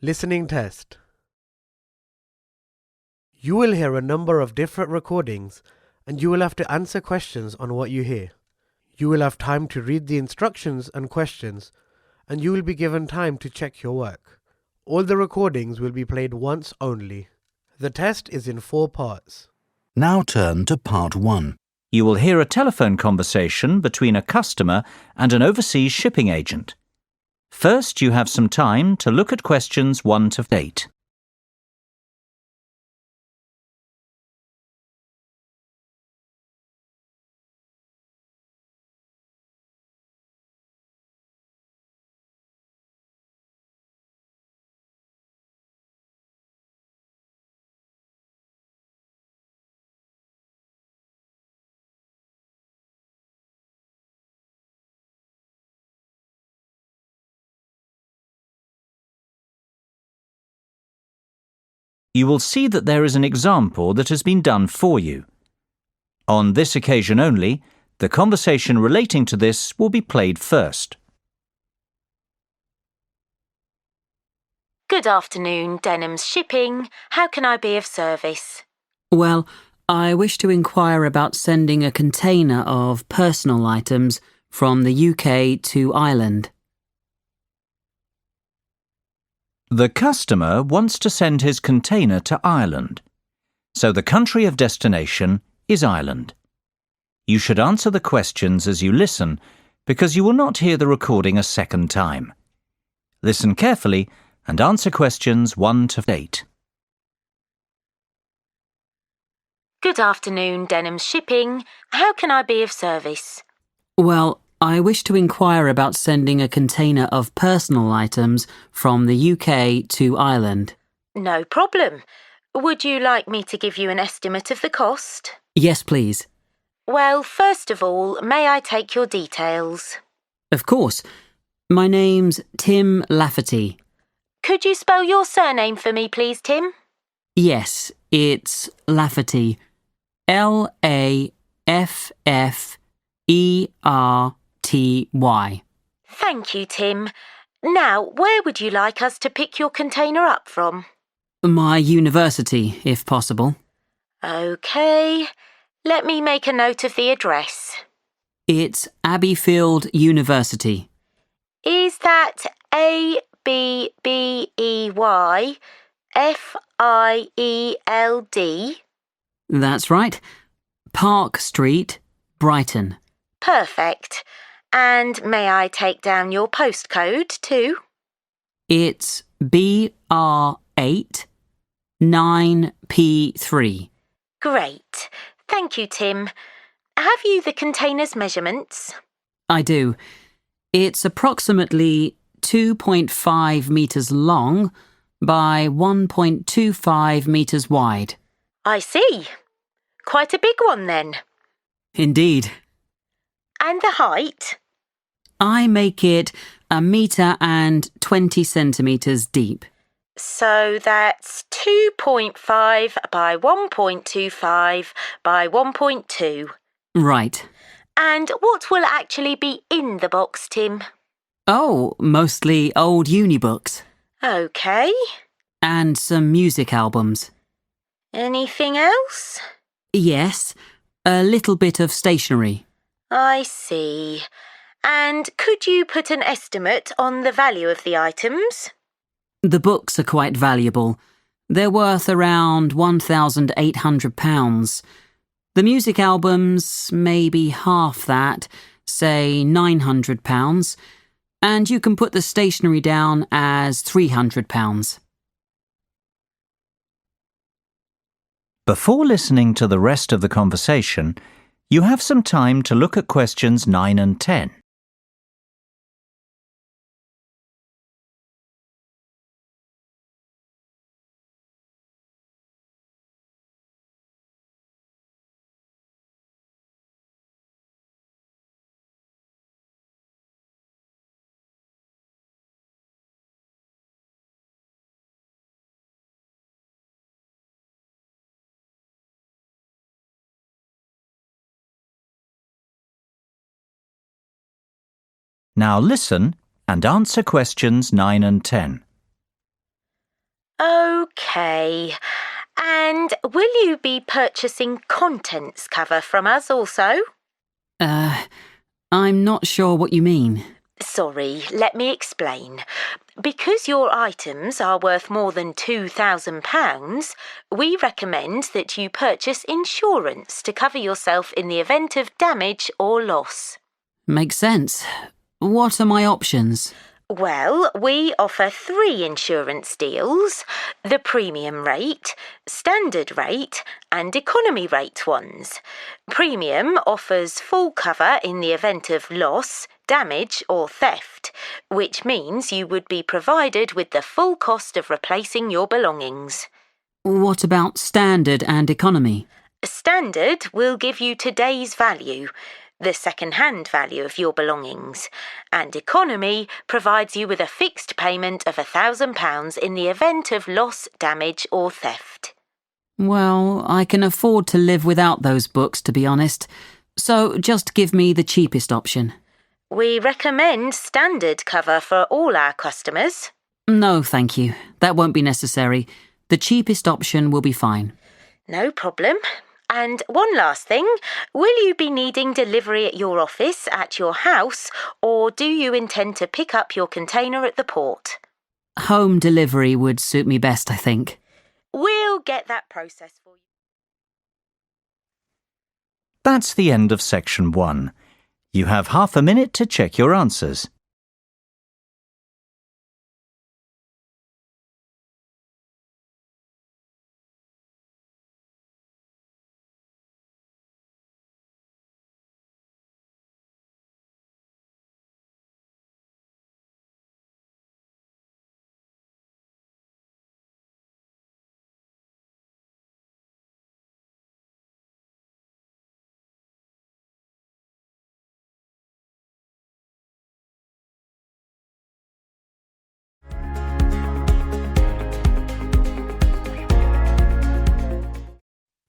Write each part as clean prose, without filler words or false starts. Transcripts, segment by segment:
Listening test. You will hear a number of different recordings and you will have to answer questions on what you hear. You will have time to read the instructions and questions and you will be given time to check your work. All the recordings will be played once only. The test is in 4 parts. Now turn to part 1. You will hear a telephone conversation between a customer and an overseas shipping agent. First, you have some time to look at questions 1 to 8. You will see that there is an example that has been done for you. On this occasion only, the conversation relating to this will be played first. Good afternoon, Denham's Shipping. How can I be of service? Well, I wish to inquire about sending a container of personal items from the UK to Ireland. The customer wants to send his container to Ireland, so the country of destination is Ireland. You should answer the questions as you listen, because you will not hear the recording a second time. Listen carefully and answer questions 1 to 8. Good afternoon, Denham's Shipping. How can I be of service? Well, I wish to inquire about sending a container of personal items from the UK to Ireland. No problem. Would you like me to give you an estimate of the cost? Yes, please. Well, first of all, may I take your details? Of course. My name's Tim Lafferty. Could you spell your surname for me, please, Tim? Yes, it's Lafferty. Lafferty. Thank you, Tim. Now, where would you like us to pick your container up from? My university, if possible. OK. Let me make a note of the address. It's Abbeyfield University. Is that Abbeyfield? That's right. Park Street, Brighton. Perfect. And may I take down your postcode too? It's BR8 9P3. Great. Thank you, Tim. Have you the container's measurements? I do. It's approximately 2.5 metres long by 1.25 metres wide. I see. Quite a big one then. Indeed. And the height? I make it 1.20 centimetres deep. So that's 2.5 by 1.25 by 1.2. Right. And what will actually be in the box, Tim? Oh, mostly old uni books. OK. And some music albums. Anything else? Yes, a little bit of stationery. I see. And could you put an estimate on the value of the items? The books are quite valuable. They're worth around £1,800. The music albums, maybe half that, say £900. And you can put the stationery down as £300. Before listening to the rest of the conversation, you have some time to look at questions 9 and 10. Now listen and answer questions 9 and 10. OK. And will you be purchasing contents cover from us also? I'm not sure what you mean. Sorry, let me explain. Because your items are worth more than £2,000, we recommend that you purchase insurance to cover yourself in the event of damage or loss. Makes sense. What are my options? Well, we offer 3 insurance deals: the premium rate, standard rate, and economy rate ones. Premium offers full cover in the event of loss, damage, or theft, which means you would be provided with the full cost of replacing your belongings. What about standard and economy? Standard will give you today's value, the second-hand value of your belongings, and economy provides you with a fixed payment of £1,000 in the event of loss, damage or theft. Well, I can afford to live without those books, to be honest. So just give me the cheapest option. We recommend standard cover for all our customers. No, thank you. That won't be necessary. The cheapest option will be fine. No problem. And one last thing, will you be needing delivery at your office, at your house, or do you intend to pick up your container at the port? Home delivery would suit me best, I think. We'll get that process for you. That's the end of section 1. You have half a minute to check your answers.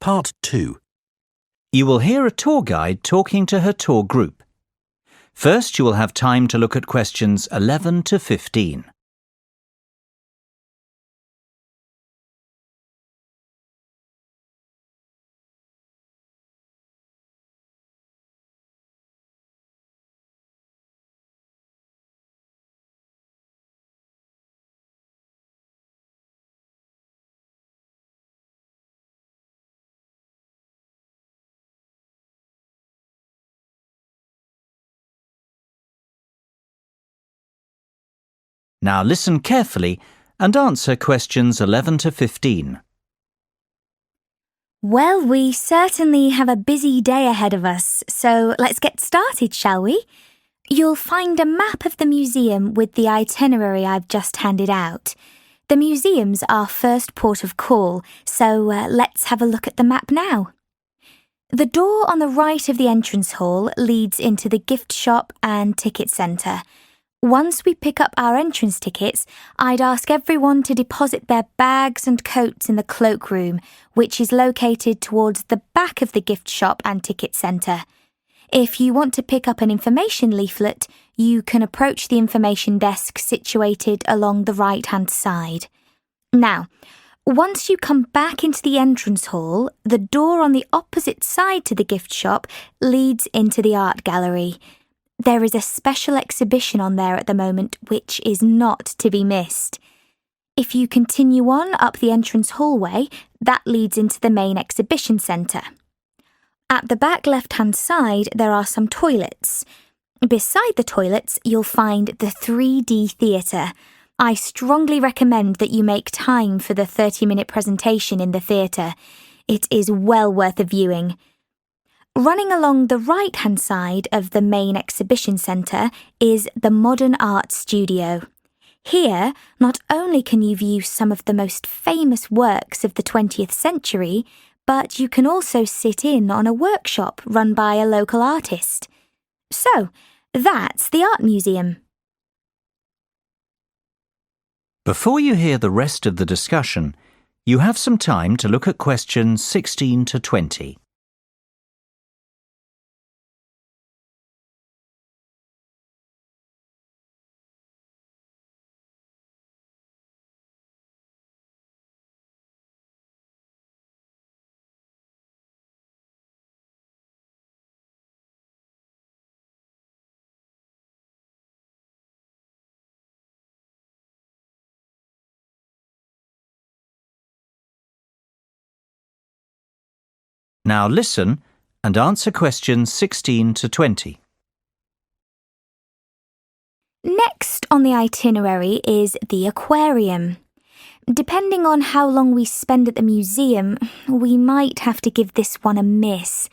Part 2. You will hear a tour guide talking to her tour group. First, you will have time to look at questions 11 to 15. Now listen carefully and answer questions 11 to 15. Well, we certainly have a busy day ahead of us, so let's get started, shall we? You'll find a map of the museum with the itinerary I've just handed out. The museum's our first port of call, so let's have a look at the map now. The door on the right of the entrance hall leads into the gift shop and ticket centre. Once we pick up our entrance tickets, I'd ask everyone to deposit their bags and coats in the cloakroom, which is located towards the back of the gift shop and ticket centre. If you want to pick up an information leaflet, you can approach the information desk situated along the right-hand side. Now, once you come back into the entrance hall, the door on the opposite side to the gift shop leads into the art gallery. There is a special exhibition on there at the moment which is not to be missed. If you continue on up the entrance hallway, that leads into the main exhibition centre. At the back left-hand side, there are some toilets. Beside the toilets, you'll find the 3D theatre. I strongly recommend that you make time for the 30-minute presentation in the theatre. It is well worth a viewing. Running along the right-hand side of the main exhibition centre is the Modern Art Studio. Here, not only can you view some of the most famous works of the 20th century, but you can also sit in on a workshop run by a local artist. So, that's the art museum. Before you hear the rest of the discussion, you have some time to look at questions 16 to 20. Now listen and answer questions 16 to 20. Next on the itinerary is the aquarium. Depending on how long we spend at the museum, we might have to give this one a miss.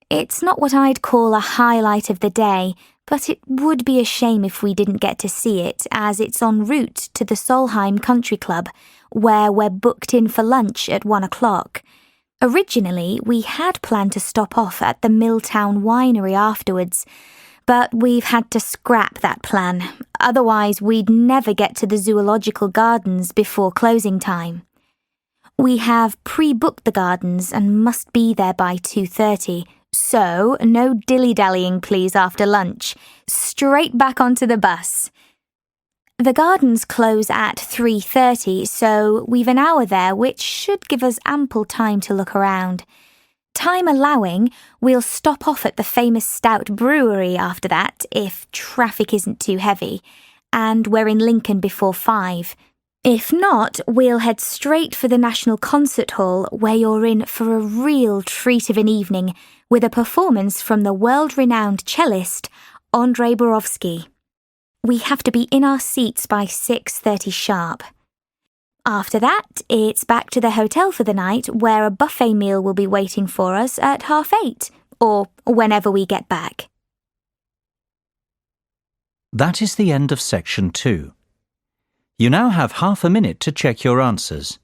It's not what I'd call a highlight of the day, but it would be a shame if we didn't get to see it, as it's en route to the Solheim Country Club, where we're booked in for lunch at 1 o'clock. Originally, we had planned to stop off at the Milltown Winery afterwards, but we've had to scrap that plan. Otherwise, we'd never get to the zoological gardens before closing time. We have pre-booked the gardens and must be there by 2:30, so no dilly-dallying please after lunch. Straight back onto the bus. The gardens close at 3:30, so we've an hour there, which should give us ample time to look around. Time allowing, we'll stop off at the famous Stout Brewery after that, if traffic isn't too heavy, and we're in Lincoln before 5. If not, we'll head straight for the National Concert Hall, where you're in for a real treat of an evening, with a performance from the world-renowned cellist, Andrei Borovsky. We have to be in our seats by 6:30 sharp. After that, it's back to the hotel for the night, where a buffet meal will be waiting for us at 8:30, or whenever we get back. That is the end of section 2. You now have half a minute to check your answers.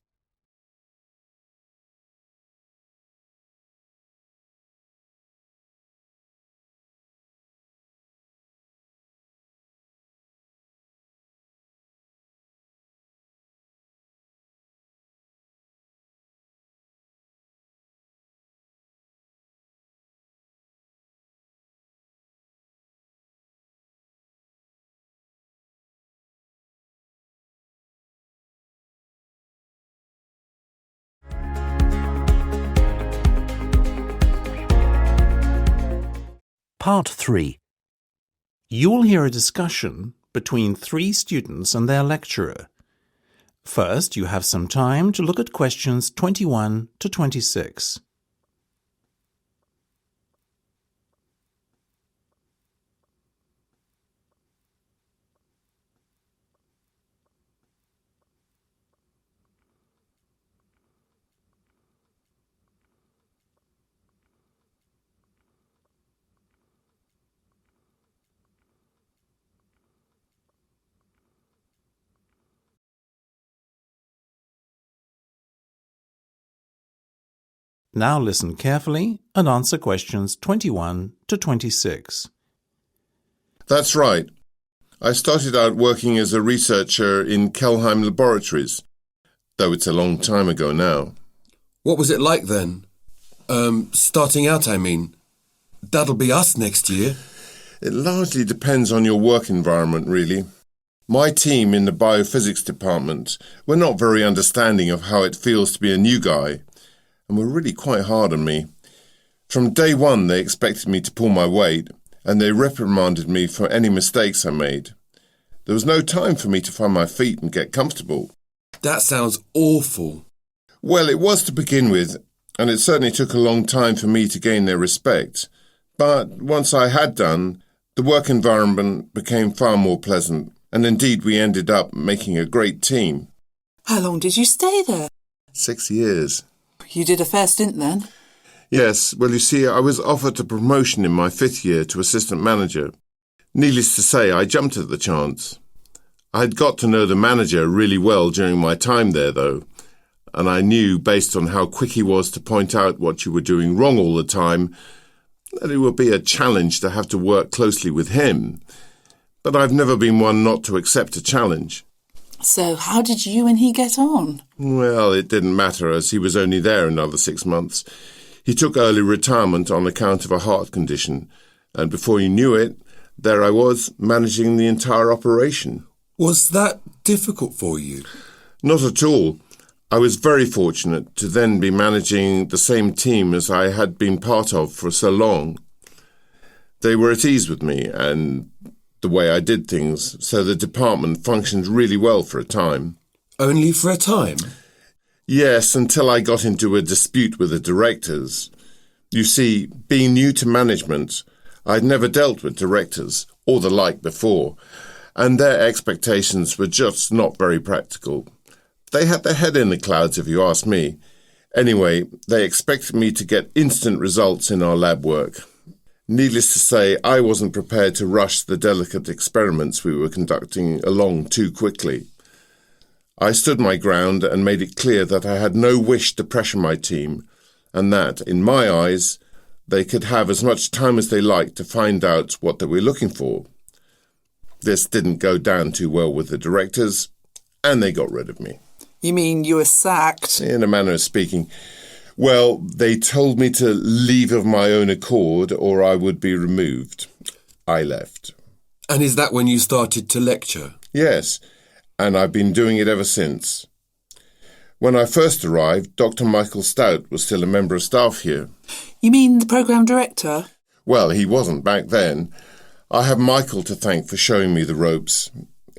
Part 3. You will hear a discussion between 3 students and their lecturer. First, you have some time to look at questions 21 to 26. Now listen carefully and answer questions 21 to 26. That's right. I started out working as a researcher in Kelheim Laboratories, though it's a long time ago now. What was it like then? Starting out, I mean. That'll be us next year. It largely depends on your work environment, really. My team in the biophysics department were not very understanding of how it feels to be a new guy, and were really quite hard on me. From day one, they expected me to pull my weight, and they reprimanded me for any mistakes I made. There was no time for me to find my feet and get comfortable. That sounds awful. Well, it was to begin with, and it certainly took a long time for me to gain their respect. But once I had done, the work environment became far more pleasant, and indeed we ended up making a great team. How long did you stay there? 6 years. You did a fair stint then? Yes, well, you see, I was offered a promotion in my 5th year to assistant manager. Needless to say, I jumped at the chance. I had got to know the manager really well during my time there, though, and I knew, based on how quick he was to point out what you were doing wrong all the time, that it would be a challenge to have to work closely with him. But I've never been one not to accept a challenge. So how did you and he get on? Well, it didn't matter, as he was only there another 6 months. He took early retirement on account of a heart condition, and before you knew it, there I was, managing the entire operation. Was that difficult for you? Not at all. I was very fortunate to then be managing the same team as I had been part of for so long. They were at ease with me and the way I did things, so the department functioned really well for a time. Only for a time? Yes, until I got into a dispute with the directors. You see, being new to management, I'd never dealt with directors or the like before, and their expectations were just not very practical. They had their head in the clouds, if you ask me. Anyway, they expected me to get instant results in our lab work. Needless to say, I wasn't prepared to rush the delicate experiments we were conducting along too quickly. I stood my ground and made it clear that I had no wish to pressure my team, and that, in my eyes, they could have as much time as they liked to find out what they were looking for. This didn't go down too well with the directors, and they got rid of me. You mean you were sacked? In a manner of speaking. Well, they told me to leave of my own accord or I would be removed. I left. And is that when you started to lecture? Yes, and I've been doing it ever since. When I first arrived, Dr. Michael Stout was still a member of staff here. You mean the programme director? Well, he wasn't back then. I have Michael to thank for showing me the ropes.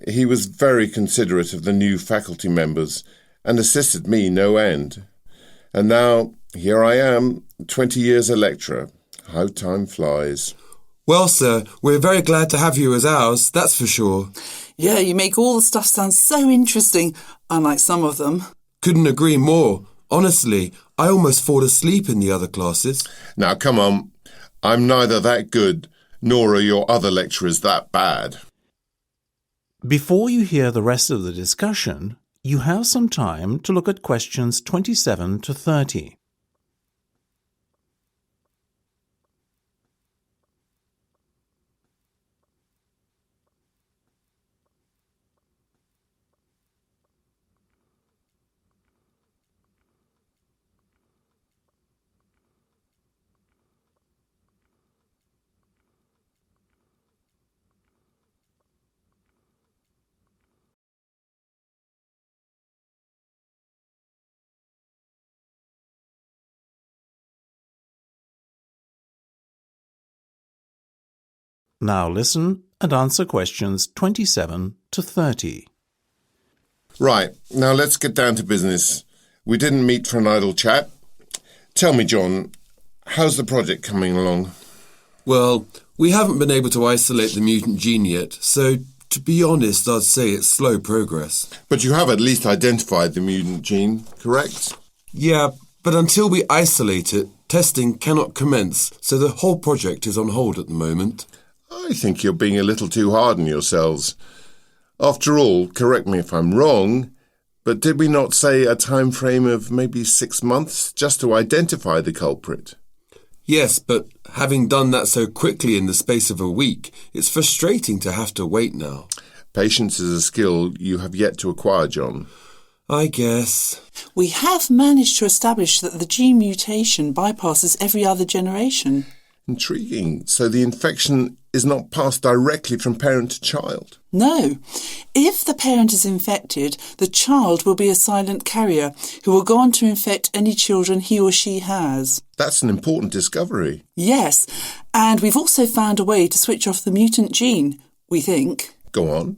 He was very considerate of the new faculty members and assisted me no end. And now, here I am, 20 years a lecturer. How time flies. Well, sir, we're very glad to have you as ours, that's for sure. Yeah, you make all the stuff sound so interesting, unlike some of them. Couldn't agree more. Honestly, I almost fall asleep in the other classes. Now, come on. I'm neither that good, nor are your other lecturers that bad. Before you hear the rest of the discussion, you have some time to look at questions 27 to 30. Now listen and answer questions 27 to 30. Right, now let's get down to business. We didn't meet for an idle chat. Tell me, John, how's the project coming along? Well, we haven't been able to isolate the mutant gene yet, so to be honest, I'd say it's slow progress. But you have at least identified the mutant gene, correct? Yeah, but until we isolate it, testing cannot commence, so the whole project is on hold at the moment. I think you're being a little too hard on yourselves. After all, correct me if I'm wrong, but did we not say a time frame of maybe 6 months just to identify the culprit? Yes, but having done that so quickly in the space of a week, it's frustrating to have to wait now. Patience is a skill you have yet to acquire, John. I guess. We have managed to establish that the gene mutation bypasses every other generation. Intriguing. So the infection is not passed directly from parent to child? No. If the parent is infected, the child will be a silent carrier who will go on to infect any children he or she has. That's an important discovery. Yes, and we've also found a way to switch off the mutant gene, we think. Go on.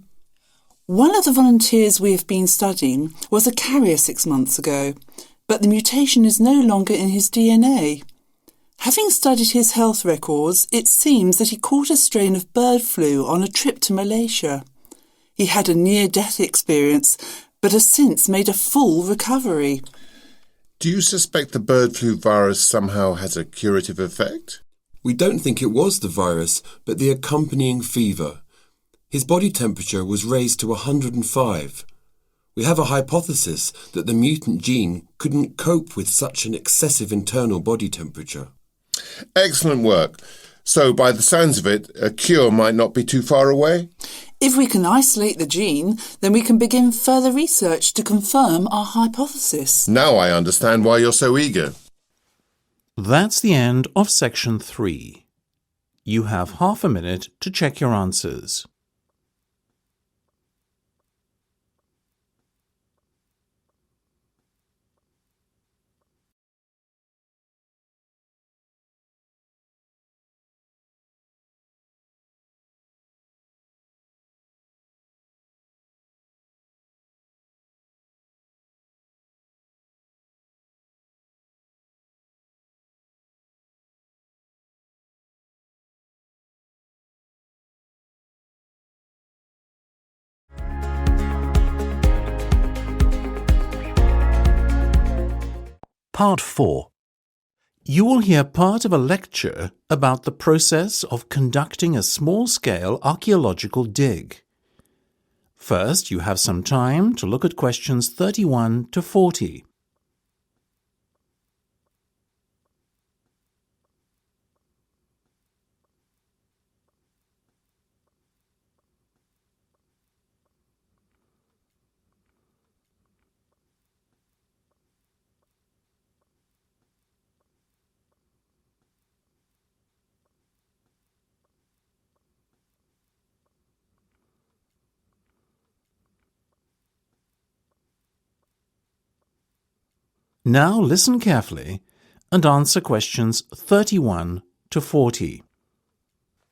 One of the volunteers we have been studying was a carrier 6 months ago, but the mutation is no longer in his DNA. Having studied his health records, it seems that he caught a strain of bird flu on a trip to Malaysia. He had a near-death experience, but has since made a full recovery. Do you suspect the bird flu virus somehow has a curative effect? We don't think it was the virus, but the accompanying fever. His body temperature was raised to 105. We have a hypothesis that the mutant gene couldn't cope with such an excessive internal body temperature. Excellent work. So, by the sounds of it, a cure might not be too far away? If we can isolate the gene, then we can begin further research to confirm our hypothesis. Now I understand why you're so eager. That's the end of section 3. You have half a minute to check your answers. Part 4. You will hear part of a lecture about the process of conducting a small-scale archaeological dig. First, you have some time to look at questions 31 to 40. Now listen carefully and answer questions 31 to 40.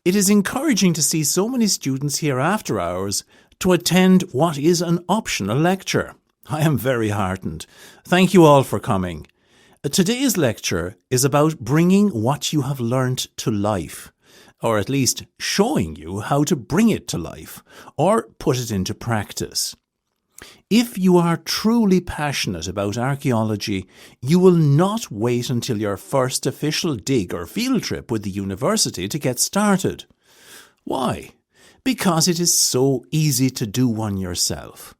It is encouraging to see so many students here after hours to attend what is an optional lecture. I am very heartened. Thank you all for coming. Today's lecture is about bringing what you have learnt to life, or at least showing you how to bring it to life, or put it into practice. If you are truly passionate about archaeology, you will not wait until your first official dig or field trip with the university to get started. Why? Because it is so easy to do one yourself.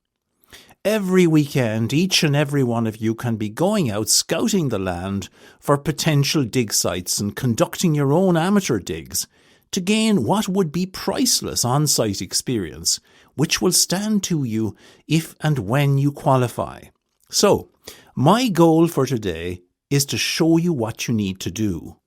Every weekend, each and every one of you can be going out scouting the land for potential dig sites and conducting your own amateur digs to gain what would be priceless on-site experience, which will stand to you if and when you qualify. So, my goal for today is to show you what you need to do.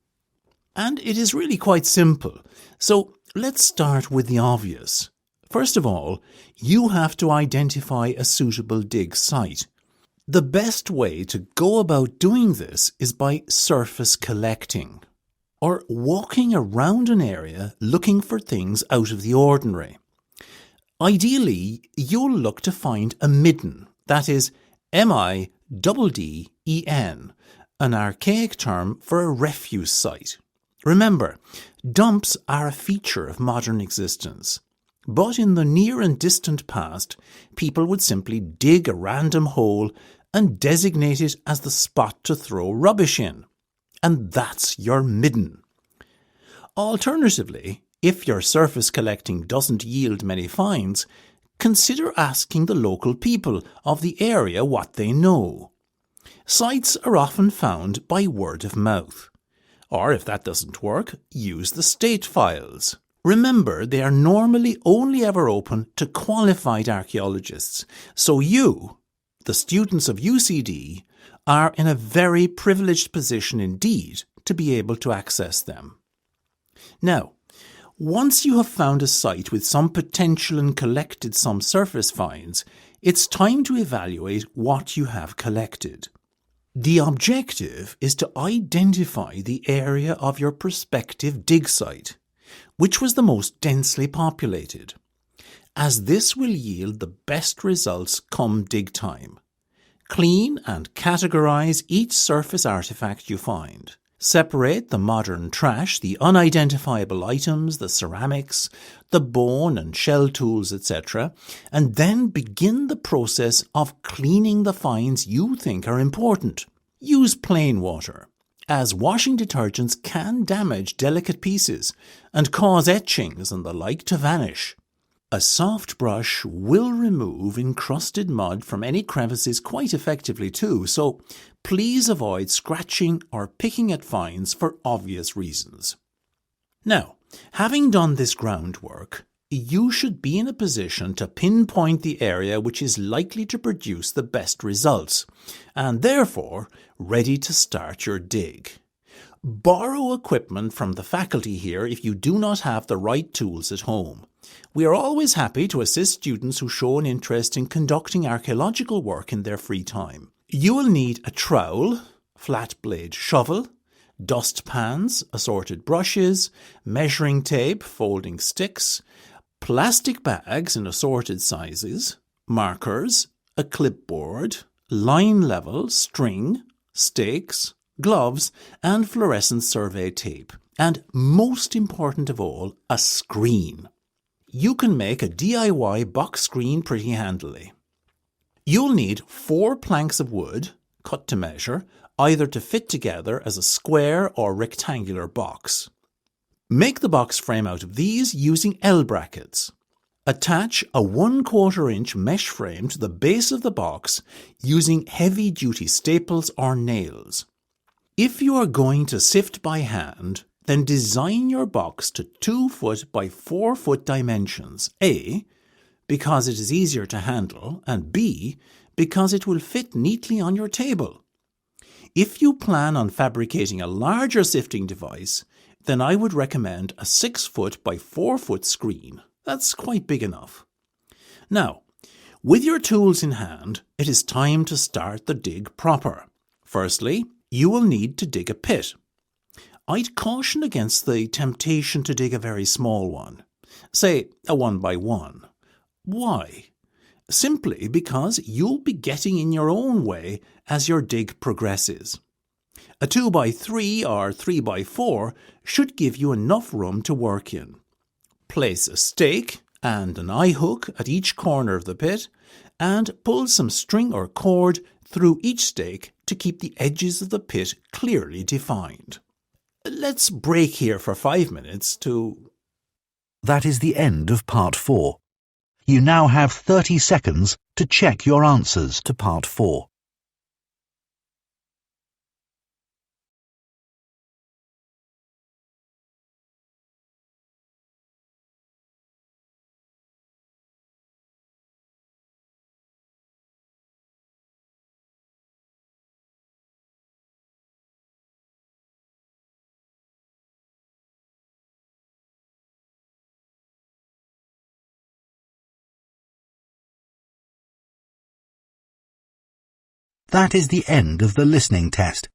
And it is really quite simple. So, let's start with the obvious. First of all, you have to identify a suitable dig site. The best way to go about doing this is by surface collecting, or walking around an area looking for things out of the ordinary. Ideally, you'll look to find a midden, that is midden, an archaic term for a refuse site. Remember, dumps are a feature of modern existence. But in the near and distant past, people would simply dig a random hole and designate it as the spot to throw rubbish in. And that's your midden. Alternatively, if your surface collecting doesn't yield many finds, consider asking the local people of the area what they know. Sites are often found by word of mouth. Or if that doesn't work, use the state files. Remember, they are normally only ever open to qualified archaeologists, so you, the students of UCD, are in a very privileged position indeed to be able to access them. Now, once you have found a site with some potential and collected some surface finds, it's time to evaluate what you have collected. The objective is to identify the area of your prospective dig site, which was the most densely populated, as this will yield the best results come dig time. Clean and categorise each surface artefact you find. Separate the modern trash, the unidentifiable items, the ceramics, the bone and shell tools, etc., and then begin the process of cleaning the finds you think are important. Use plain water, as washing detergents can damage delicate pieces and cause etchings and the like to vanish. A soft brush will remove encrusted mud from any crevices quite effectively too, so please avoid scratching or picking at finds for obvious reasons. Now, having done this groundwork, you should be in a position to pinpoint the area which is likely to produce the best results, and therefore ready to start your dig. Borrow equipment from the faculty here if you do not have the right tools at home. We are always happy to assist students who show an interest in conducting archaeological work in their free time. You will need a trowel, flat blade shovel, dust pans, assorted brushes, measuring tape, folding sticks, plastic bags in assorted sizes, markers, a clipboard, line level, string, stakes, gloves, and fluorescent survey tape. And most important of all, a screen. You can make a DIY box screen pretty handily. You'll need 4 planks of wood, cut to measure, either to fit together as a square or rectangular box. Make the box frame out of these using L brackets. Attach a 1/4 inch mesh frame to the base of the box using heavy-duty staples or nails. If you are going to sift by hand, then design your box to 2 foot by 4 foot dimensions, A, because it is easier to handle, and B, because it will fit neatly on your table. If you plan on fabricating a larger sifting device, then I would recommend a 6 foot by 4 foot screen. That's quite big enough. Now, with your tools in hand, it is time to start the dig proper. Firstly, you will need to dig a pit. I'd caution against the temptation to dig a very small one, say a 1 by 1. Why? Simply because you'll be getting in your own way as your dig progresses. A 2 by 3 or 3 by 4 should give you enough room to work in. Place a stake and an eye hook at each corner of the pit and pull some string or cord through each stake to keep the edges of the pit clearly defined. Let's break here for 5 minutes to... That is the end of Part 4. You now have 30 seconds to check your answers to Part 4. That is the end of the listening test.